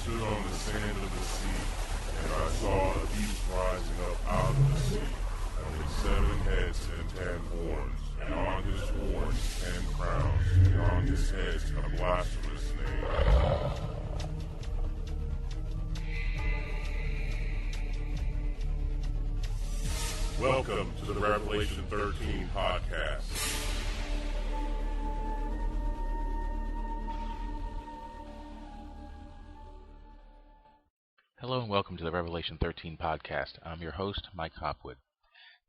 stood on the sand of the sea, and I saw a beast rising up out of the sea, with 7 heads and 10 horns, and on his horns 10 crowns, and on his heads a blasphemous name. Welcome to the Revelation 13 podcast. Hello and welcome to the Revelation 13 podcast. I'm your host, Mike Hopwood.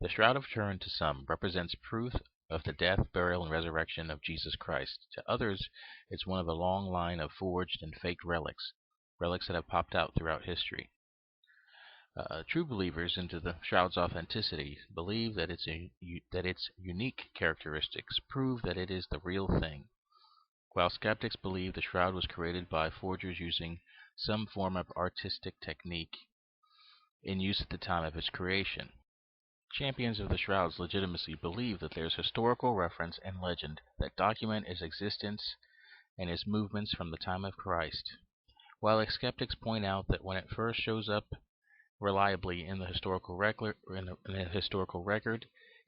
The Shroud of Turin to some represents proof of the death, burial, and resurrection of Jesus Christ. To others, it's one of a long line of forged and faked relics that have popped out throughout history. True believers into the Shroud's authenticity believe that its unique characteristics prove that it is the real thing, while skeptics believe the Shroud was created by forgers using some form of artistic technique in use at the time of its creation. Champions of the Shroud's legitimacy believe that there is historical reference and legend that document its existence and its movements from the time of Christ, while skeptics point out that when it first shows up reliably in the historical record,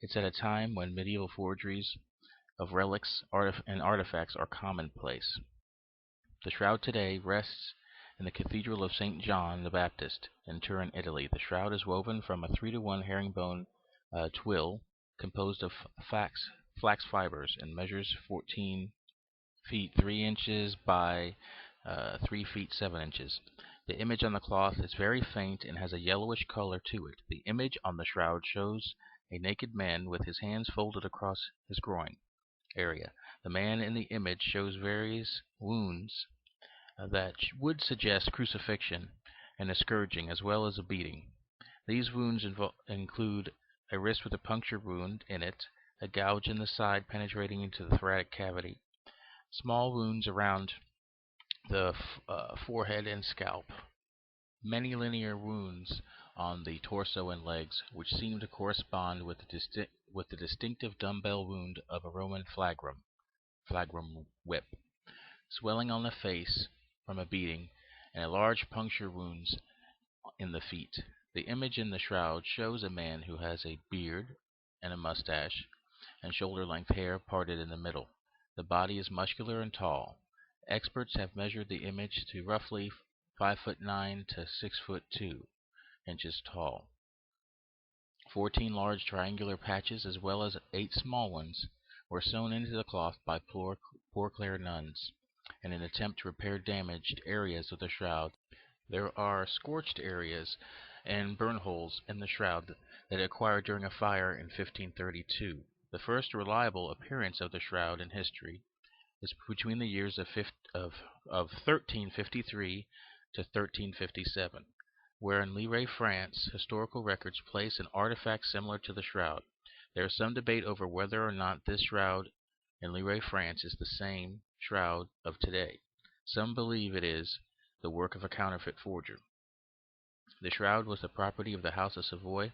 it's at a time when medieval forgeries of relics and artifacts are commonplace. The Shroud today rests in the Cathedral of St. John the Baptist in Turin, Italy. The Shroud is woven from a 3-to-1 herringbone twill composed of flax fibers and measures 14 feet 3 inches by 3 feet 7 inches. The image on the cloth is very faint and has a yellowish color to it. The image on the Shroud shows a naked man with his hands folded across his groin area. The man in the image shows various wounds that would suggest crucifixion and a scourging as well as a beating. These wounds include a wrist with a puncture wound in it, a gouge in the side penetrating into the thoracic cavity, small wounds around the forehead and scalp, many linear wounds on the torso and legs, which seem to correspond with the distinctive dumbbell wound of a Roman flagrum whip, swelling on the face from a beating, and large puncture wounds in the feet. The image in the Shroud shows a man who has a beard and a mustache and shoulder-length hair parted in the middle. The body is muscular and tall. Experts have measured the image to roughly 5'9" to 6'2" inches tall. 14 large triangular patches as well as 8 small ones were sewn into the cloth by Poor Clare nuns in an attempt to repair damaged areas of the Shroud. There are scorched areas and burn holes in the Shroud that it acquired during a fire in 1532. The first reliable appearance of the Shroud in history is between the years of 1353 to 1357, where in Lille, France, historical records place an artifact similar to the Shroud. There is some debate over whether or not this Shroud in Lille, France is the same Shroud of today. Some believe it is the work of a counterfeit forger. The Shroud was the property of the House of Savoy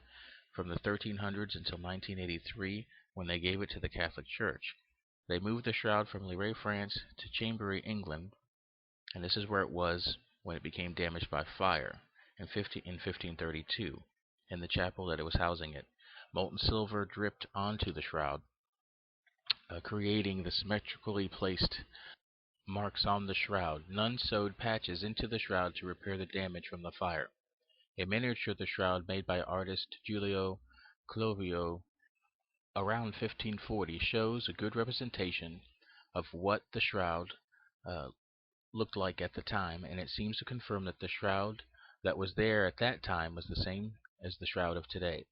from the 1300s until 1983, when they gave it to the Catholic Church. They moved the Shroud from Lille, France to Chambéry, England, and this is where it was when it became damaged by fire in 1532, in the chapel that it was housing it. Molten silver dripped onto the Shroud, creating the symmetrically placed marks on the Shroud. Nuns sewed patches into the Shroud to repair the damage from the fire. A miniature of the Shroud made by artist Giulio Clovio around 1540 shows a good representation of what the Shroud looked like at the time, and it seems to confirm that the Shroud that was there at that time was the same as the Shroud of today.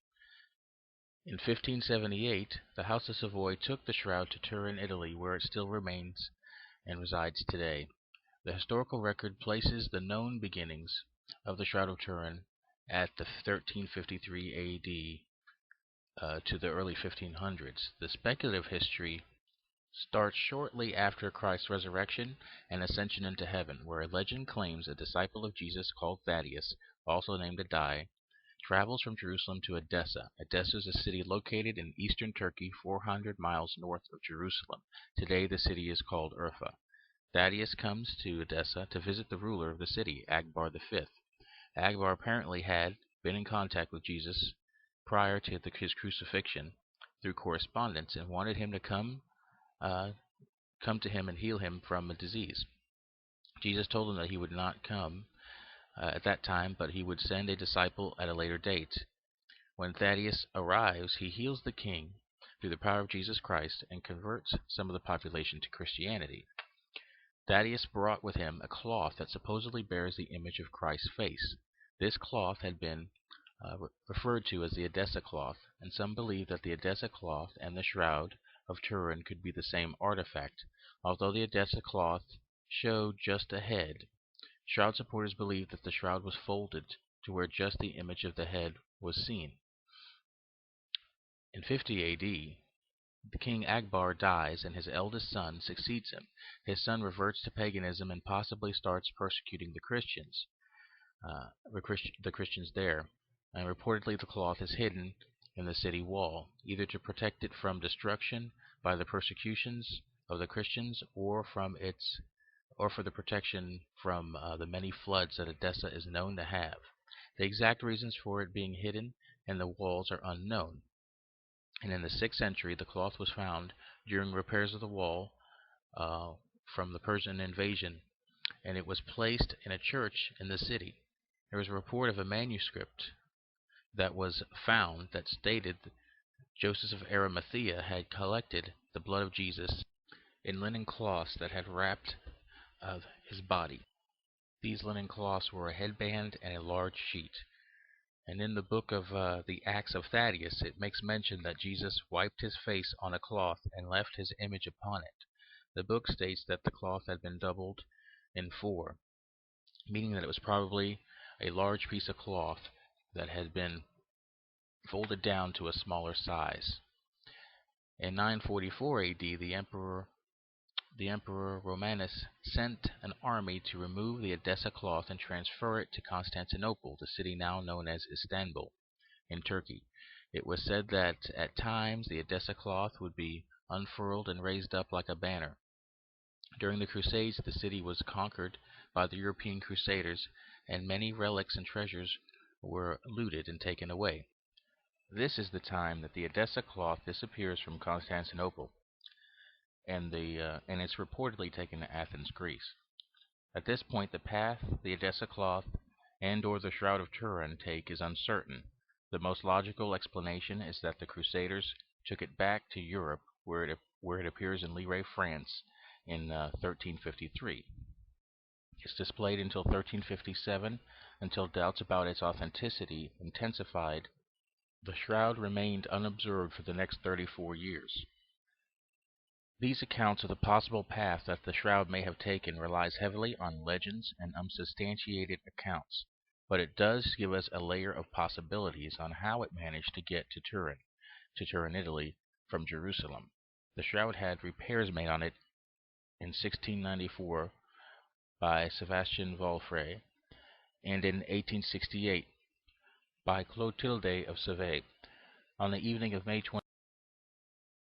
In 1578, the House of Savoy took the Shroud to Turin, Italy, where it still remains and resides today. The historical record places the known beginnings of the Shroud of Turin at the 1353 AD to the early 1500s. The speculative history starts shortly after Christ's resurrection and ascension into heaven, where a legend claims a disciple of Jesus called Thaddeus, also named Addai, travels from Jerusalem to Edessa. Edessa is a city located in eastern Turkey, 400 miles north of Jerusalem. Today the city is called Urfa. Thaddeus comes to Edessa to visit the ruler of the city, Akbar V. Akbar apparently had been in contact with Jesus prior to his crucifixion through correspondence and wanted him to come to him and heal him from a disease. Jesus told him that he would not come at that time, but he would send a disciple at a later date. When Thaddeus arrives, he heals the king through the power of Jesus Christ and converts some of the population to Christianity. Thaddeus brought with him a cloth that supposedly bears the image of Christ's face. This cloth had been referred to as the Edessa cloth, and some believe that the Edessa cloth and the Shroud of Turin could be the same artifact. Although the Edessa cloth showed just a head, Shroud supporters believe that the shroud was folded to where just the image of the head was seen. In 50 AD, the king Akbar dies and his eldest son succeeds him. His son reverts to paganism and possibly starts persecuting the Christians there. And reportedly the cloth is hidden in the city wall, either to protect it from destruction by the persecutions of the Christians or for the protection from the many floods that Edessa is known to have. The exact reasons for it being hidden in the walls are unknown. And in the 6th century, the cloth was found during repairs of the wall from the Persian invasion, and it was placed in a church in the city. There was a report of a manuscript that was found that stated that Joseph of Arimathea had collected the blood of Jesus in linen cloths that had wrapped his body. These linen cloths were a headband and a large sheet. And in the book of the Acts of Thaddeus, it makes mention that Jesus wiped his face on a cloth and left his image upon it. The book states that the cloth had been doubled in 4, meaning that it was probably a large piece of cloth that had been folded down to a smaller size. In 944 AD, the Emperor Romanus sent an army to remove the Edessa cloth and transfer it to Constantinople, the city now known as Istanbul, in Turkey. It was said that at times the Edessa cloth would be unfurled and raised up like a banner. During the Crusades, the city was conquered by the European Crusaders, and many relics and treasures were looted and taken away. This is the time that the Edessa cloth disappears from Constantinople, and it's reportedly taken to Athens, Greece. At this point, the path the Edessa cloth and/or the Shroud of Turin take is uncertain. The most logical explanation is that the Crusaders took it back to Europe, where it appears in Lille, France, in 1353. It's displayed until 1357, until doubts about its authenticity intensified. The shroud remained unobserved for the next 34 years. These accounts of the possible path that the shroud may have taken relies heavily on legends and unsubstantiated accounts, but it does give us a layer of possibilities on how it managed to get to Turin, Italy, from Jerusalem. The shroud had repairs made on it in 1694 by Sebastian Volfray, and in 1868 by Clotilde of Sauvé. On the evening of May 20